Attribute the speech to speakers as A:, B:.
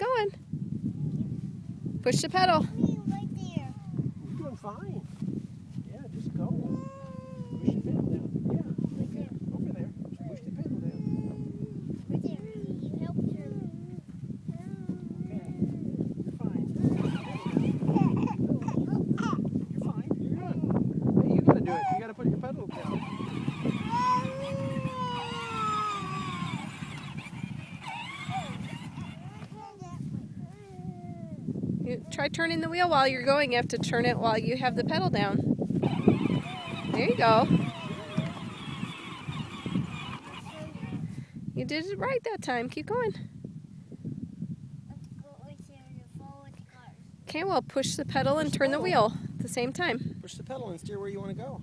A: going. Push the pedal.
B: Right there.
C: You're doing fine. Yeah, just go. Push the pedal down. Yeah, right there. Over there. Just push the pedal down.
B: Right there. You helped her.
C: Okay. You're fine. You're fine. You're good. Hey, you gotta do it. You gotta put your pedal down.
A: You try turning the wheel while you're going. You have to turn it while you have the pedal down. There you go. You did it right that time. Keep going. Okay, well, push the pedal and turn the wheel at the same time.
C: Push the pedal and steer where you want to go.